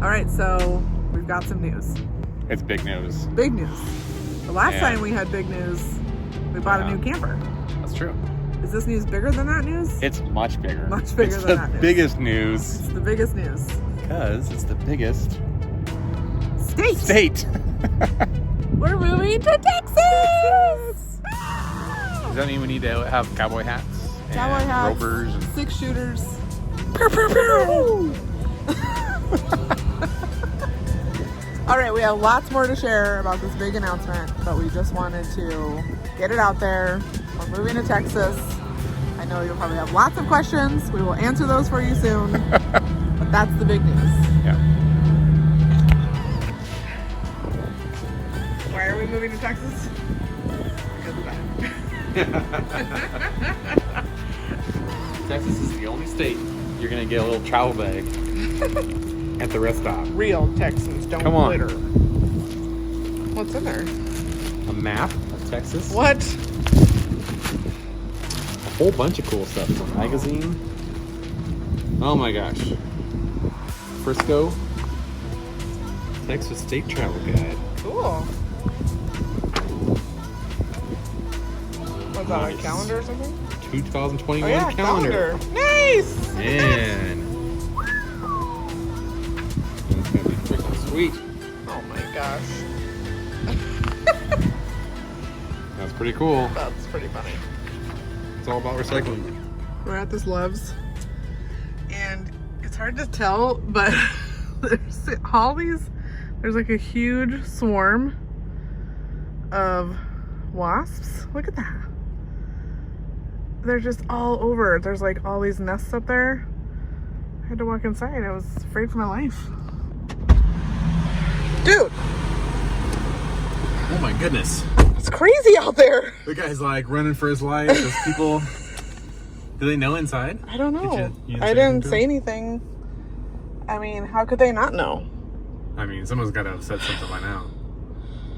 All right, so we've got some news. It's big news. Big news. The last time we had big news, we bought a new camper. That's true. Is this news bigger than that news? It's much bigger. Much bigger than that news. It's the biggest news. It's the biggest news. Because it's the biggest state. We're moving to Texas! Does that mean we need to have cowboy hats? Cowboy hats, ropers, and 6-shooters. All right, we have lots more to share about this big announcement, but we just wanted to get it out there. We're moving to Texas. I know you'll probably have lots of questions. We will answer those for you soon, but that's the big news. Yeah. Why are we moving to Texas? Because of that. Texas is the only state you're going to get a little travel bag at the rest stop. Real Texans don't glitter. What's in there? A map of Texas. What? A whole bunch of cool stuff. It's a magazine. Oh my gosh. Frisco, Texas State Travel Guide. Cool. What's that, Nice. a calendar or something? 2021 Oh yeah, calendar. Nice! Man. It's gonna be freaking sweet. Oh my gosh. That's pretty cool. That's pretty funny. It's all about recycling. We're at this Love's, and it's hard to tell, but there's like a huge swarm of wasps. Look at that. They're just all over. There's like all these nests up there. I had to walk inside. I was afraid for my life. Dude! Oh my goodness. It's crazy out there. The guy's like running for his life. Those people, do they know inside? I don't know. You I didn't say anything. I mean, how could they not know? I mean, someone's got to have said something by now.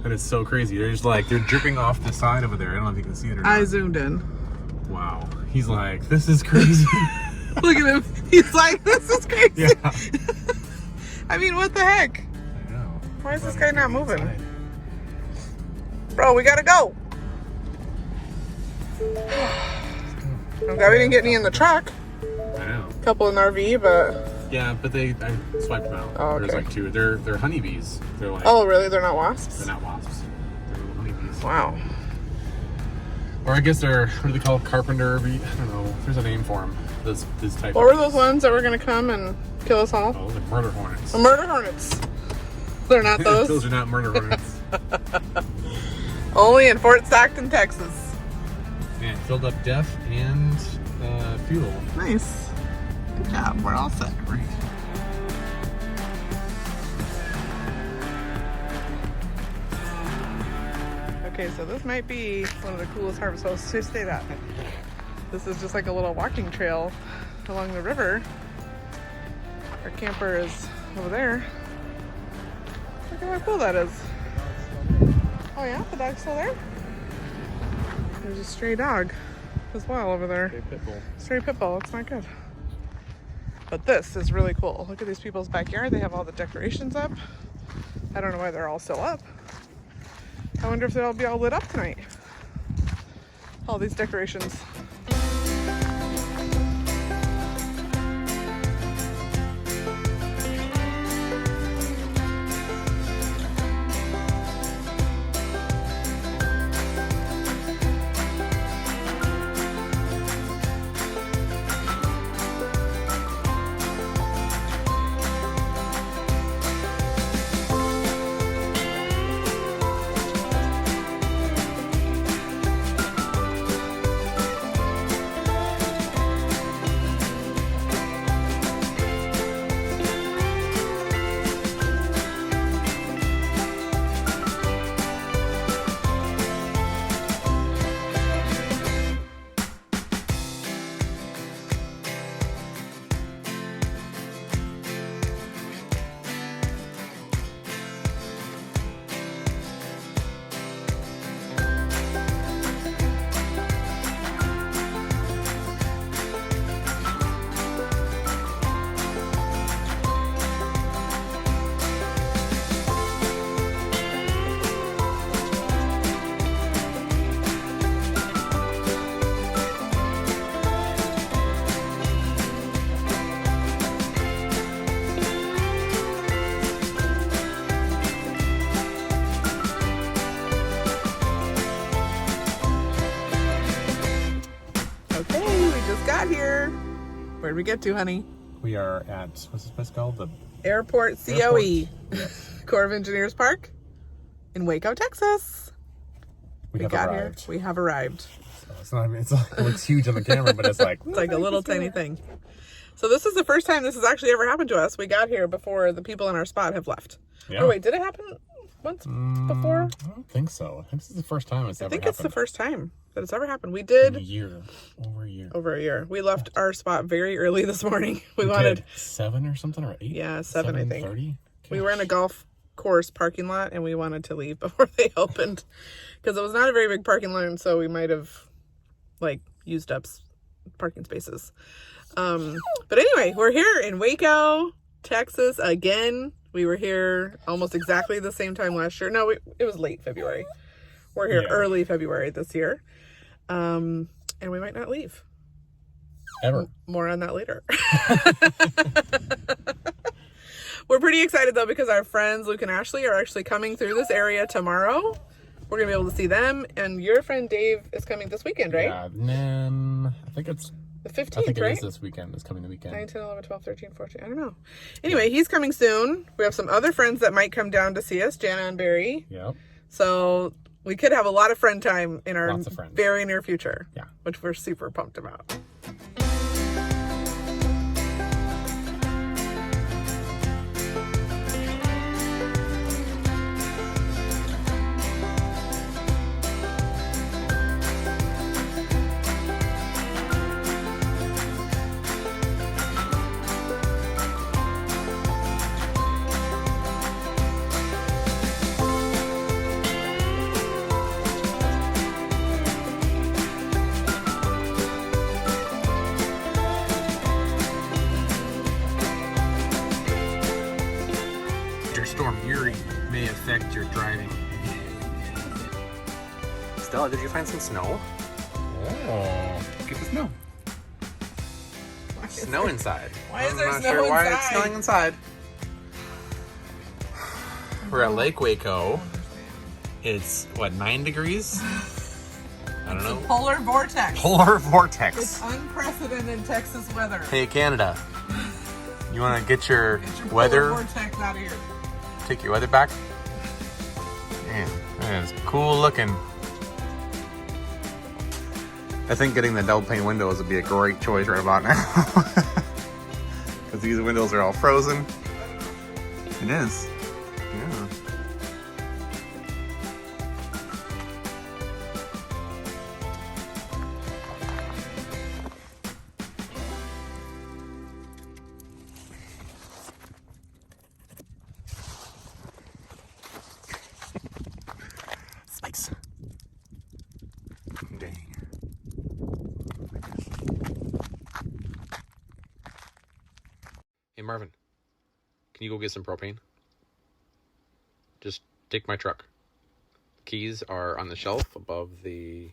That is so crazy. They're just like, they're dripping off the side over there. I don't know if you can see it or not. I zoomed in. Wow. He's like, this is crazy. Look at him. He's like, this is crazy. Yeah. I mean, what the heck? I know. Why is this guy not moving? Bro, we gotta go. I'm glad we didn't get any in the truck. I know. A couple in the RV, but... Yeah, but I swiped them out. Oh, okay. There's like two. They're honeybees. They're like... Oh, really? They're not wasps? They're not wasps. They're little honeybees. Wow. Or I guess they're, what do they call it? Carpenter bee? I don't know. There's a name for them. This type What of were those ones that were gonna come and kill us all? Oh, the murder hornets. The murder hornets. They're not those? Those are not murder hornets. Only in Fort Stockton, Texas. Man, filled up DEF and fuel. Nice. Good job. We're all set. Great. Okay, so this might be one of the coolest harvest hosts to stay at. This is just like a little walking trail along the river. Our camper is over there. Look at how cool that is. Oh yeah, the dog's still there? There's a stray dog as well over there. Okay, pit bull. Stray pit bull, it's not good. But this is really cool. Look at these people's backyard. They have all the decorations up. I don't know why they're all still up. I wonder if they'll be all lit up tonight. All these decorations. Where'd we get to, honey? We are at, what's this place called? The Airport COE. Airport. Yes. Corps of Engineers Park in Waco, Texas. We have got arrived. here. We have arrived. So it's not even, it looks huge on the camera, but it's like... It's like a little tiny thing. So this is the first time this has actually ever happened to us. We got here before the people in our spot have left. Yeah. Oh, wait, did it happen once before? I don't think so. I think this is the first time it's ever happened. I think it's the first time that it's ever happened. We did... In a year. Over a year. Over a year. We left our spot very early this morning. We wanted wanted... 7 or something, or 8? Yeah, 7, I think. 7:30? We were in a golf course parking lot, and we wanted to leave before they opened. Because it was not a very big parking lot, so we might have, like, used up parking spaces. But anyway, we're here in Waco, Texas again. We were here almost exactly the same time last year. No, it was late February. We're here early February this year. And we might not leave. Ever. More on that later. We're pretty excited though because our friends Luke and Ashley are actually coming through this area tomorrow. We're going to be able to see them. And your friend Dave is coming this weekend, right? Yeah, then I think it's... The 15th, I think right? it is this weekend. It's coming the weekend. 9, 10, 11, 12, 13, 14. I don't know. Anyway, he's coming soon. We have some other friends that might come down to see us, Jana and Barry. Yep. So we could have a lot of friend time in our Lots of friends. very near future. Yeah. Which we're super pumped about. Storm Uri may affect your driving. Stella, did you find some snow? Oh, get the snow. Snow inside. Why is there I'm not snow sure why inside? it's snowing inside. We're at Lake Waco. It's, what, 9 degrees? I don't know. Polar vortex. Polar vortex. It's unprecedented Texas weather. Hey, Canada. You want to get your weather weather? vortex out of here. Take your weather back. Man, that is cool looking. I think getting the double pane windows would be a great choice right about now. Because these windows are all frozen. It is. Yeah. Spice. Dang. Hey Marvin, can you go get some propane? Just take my truck. The keys are on the shelf above the...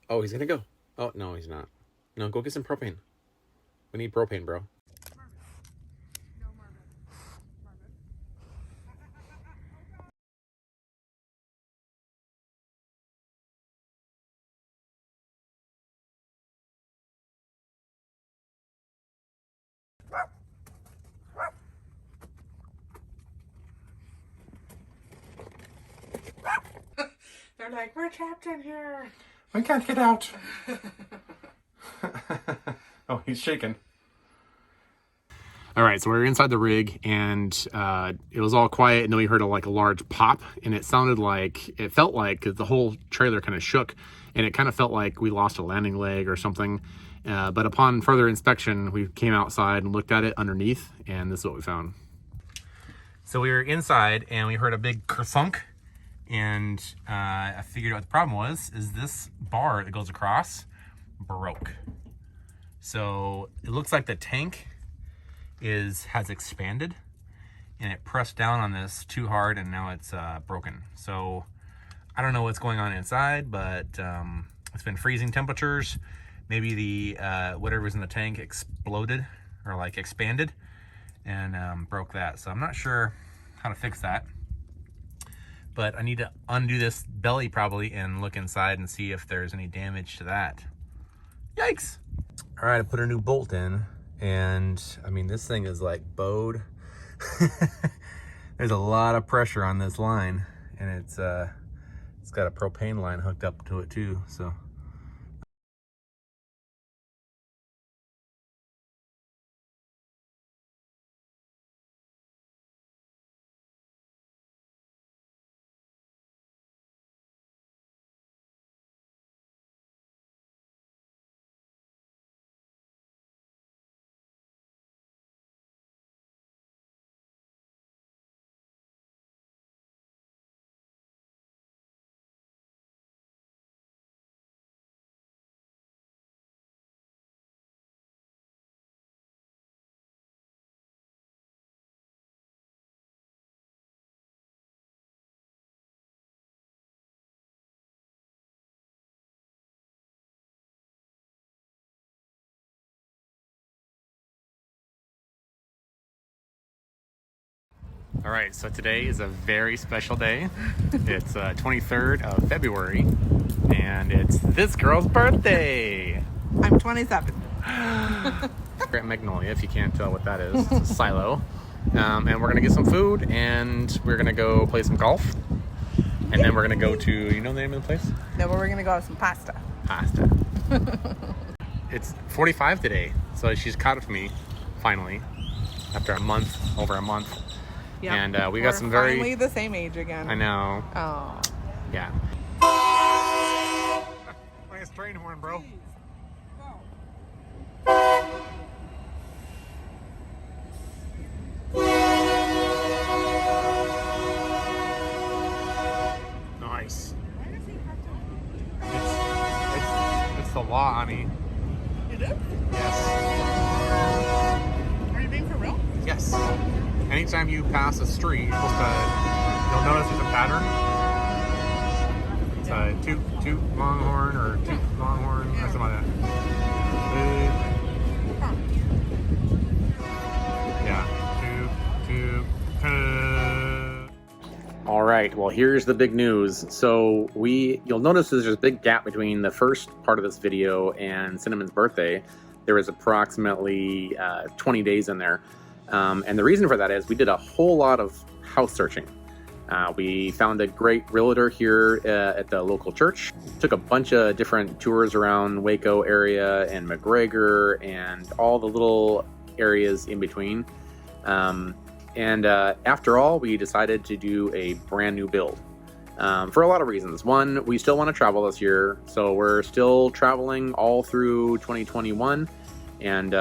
Oh, he's gonna go. Oh, no, he's not. No, go get some propane. We need propane, bro. They're like, we're trapped in here. We can't get out. Oh, he's shaking. All right, so we're inside the rig, and it was all quiet, and then we heard a large pop, and it felt like, because the whole trailer kind of shook, and it kind of felt like we lost a landing leg or something. But upon further inspection, we came outside and looked at it underneath, and this is what we found. So we were inside, and we heard a big kerthunk, and I figured out what the problem was, is this bar that goes across broke. So it looks like the tank has expanded, and it pressed down on this too hard, and now it's broken. So I don't know what's going on inside, but it's been freezing temperatures. Maybe the whatever was in the tank exploded or expanded and broke that. So I'm not sure how to fix that, but I need to undo this belly probably and look inside and see if there's any damage to that. Yikes. All right, I put a new bolt in, And I mean, this thing is like bowed. There's a lot of pressure on this line, and it's got a propane line hooked up to it too, so. All right, so today is a very special day. It's 23rd of February, and it's this girl's birthday. I'm 27. At Magnolia, if you can't tell what that is, it's a silo. And we're gonna get some food, and we're gonna go play some golf. And then we're gonna go to, you know the name of the place? No, but we're gonna go have some pasta. Pasta. It's 45 today, so she's caught up to me, finally, after over a month. Yeah. And we got some very... finally the same age again. I know. Oh. Yeah. Like a train horn, bro. Nice. It's the law, honey. It is? Yes. Are you being for real? Yes. Anytime you pass a street, you're supposed to, you'll notice there's a pattern. It's a toot, toot, longhorn, or toot, longhorn, or something like that. Yeah. Toot, toot, toot. All right, well, here's the big news. So you'll notice there's a big gap between the first part of this video and Cinnamon's birthday. There was approximately 20 days in there. And the reason for that is we did a whole lot of house searching. We found a great realtor here at the local church, took a bunch of different tours around Waco area and McGregor and all the little areas in between. And after all, we decided to do a brand new build for a lot of reasons. One, we still want to travel this year, so we're still traveling all through 2021. And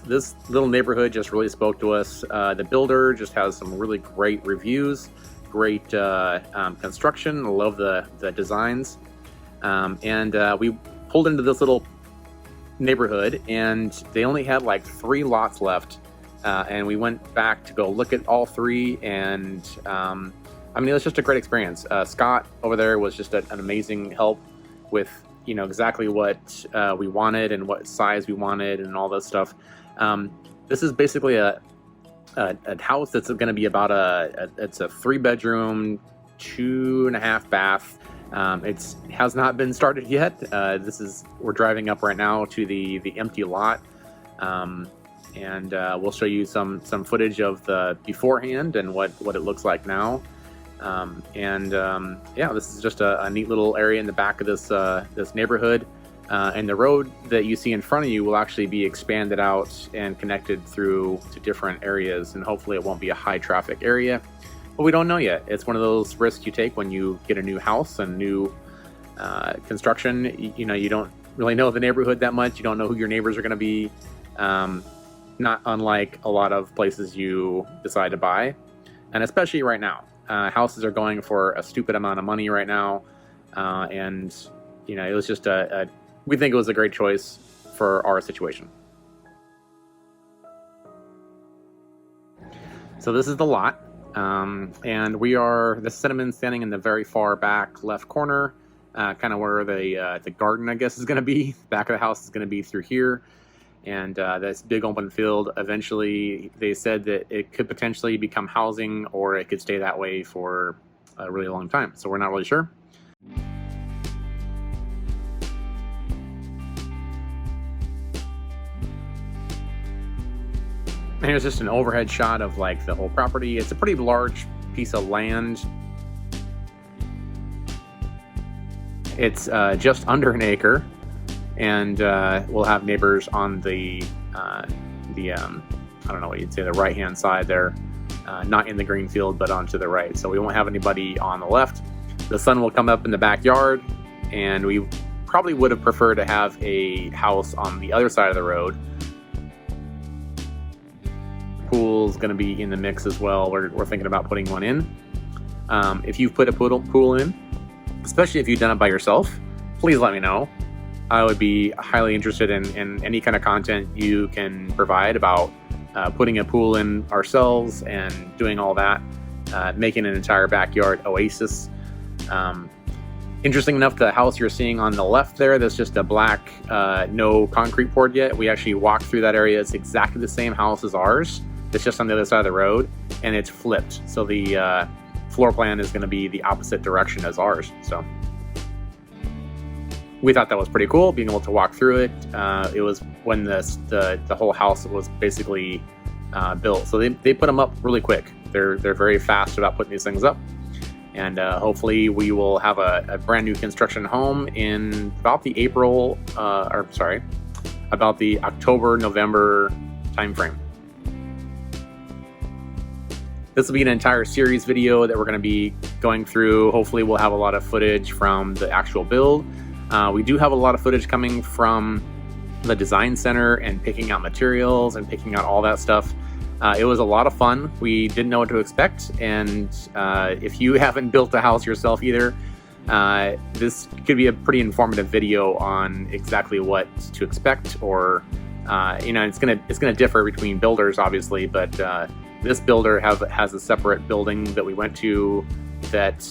this little neighborhood just really spoke to us. The builder just has some really great reviews, great construction. I love the designs. And we pulled into this little neighborhood, and they only had like 3 lots left. And we went back to go look at all 3. And I mean, it was just a great experience. Scott over there was just an amazing help with exactly what we wanted and what size we wanted and all this stuff. This is basically a house that's going to be about it's a 3-bedroom, 2.5 bath. It has not been started yet. We're driving up right now to the empty lot. And we'll show you some footage of the beforehand and what it looks like now. Yeah, this is just a neat little area in the back of this neighborhood. And the road that you see in front of you will actually be expanded out and connected through to different areas, and hopefully it won't be a high traffic area, but we don't know yet. It's one of those risks you take when you get a new house and new construction. You don't really know the neighborhood that much. You don't know who your neighbors are going to be. Not unlike a lot of places you decide to buy, and especially right now. Houses are going for a stupid amount of money right now, and it was just we think it was a great choice for our situation. So this is the lot, and the Cinnamon standing in the very far back left corner, kind of where the garden, I guess, is going to be. The back of the house is going to be through here. And this big open field, eventually they said that it could potentially become housing, or it could stay that way for a really long time. So we're not really sure. here's just an overhead shot of like the whole property. It's a pretty large piece of land. It's just under an acre, and we'll have neighbors on the I don't know what you'd say, the right-hand side there, not in the green field, but onto the right. So we won't have anybody on the left. The sun will come up in the backyard, and we probably would have preferred to have a house on the other side of the road. Pool's going to be in the mix as well. We're thinking about putting one in. If you've put a pool in, especially if you've done it by yourself, please let me know. I would be highly interested in any kind of content you can provide about putting a pool in ourselves and doing all that, making an entire backyard oasis. Interesting enough, the house you're seeing on the left there, that's just a black, no concrete poured yet. We actually walked through that area. It's exactly the same house as ours. It's just on the other side of the road, and it's flipped. So the floor plan is going to be the opposite direction as ours. So we thought that was pretty cool, being able to walk through it. It was when the whole house was basically built. So they put them up really quick. They're very fast about putting these things up. And hopefully we will have a brand new construction home in about the about the October, November timeframe. This will be an entire series video that we're going to be going through. Hopefully we'll have a lot of footage from the actual build. We do have a lot of footage coming from the design center and picking out materials and picking out all that stuff. It was a lot of fun. We didn't know what to expect, and if you haven't built a house yourself either, this could be a pretty informative video on exactly what to expect, or it's gonna differ between builders, obviously, but this builder has a separate building that we went to that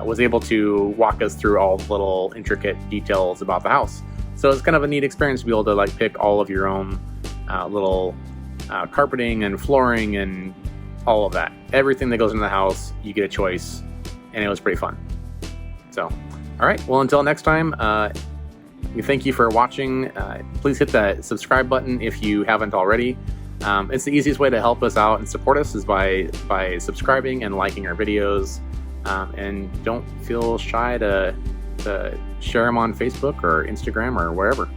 was able to walk us through all the little intricate details about the house. So it's kind of a neat experience to be able to like pick all of your own little carpeting and flooring and all of that. Everything that goes into the house, you get a choice, and it was pretty fun. So, all right, well, until next time, we thank you for watching. Please hit that subscribe button if you haven't already. It's the easiest way to help us out and support us is by subscribing and liking our videos. And don't feel shy to share them on Facebook or Instagram or wherever.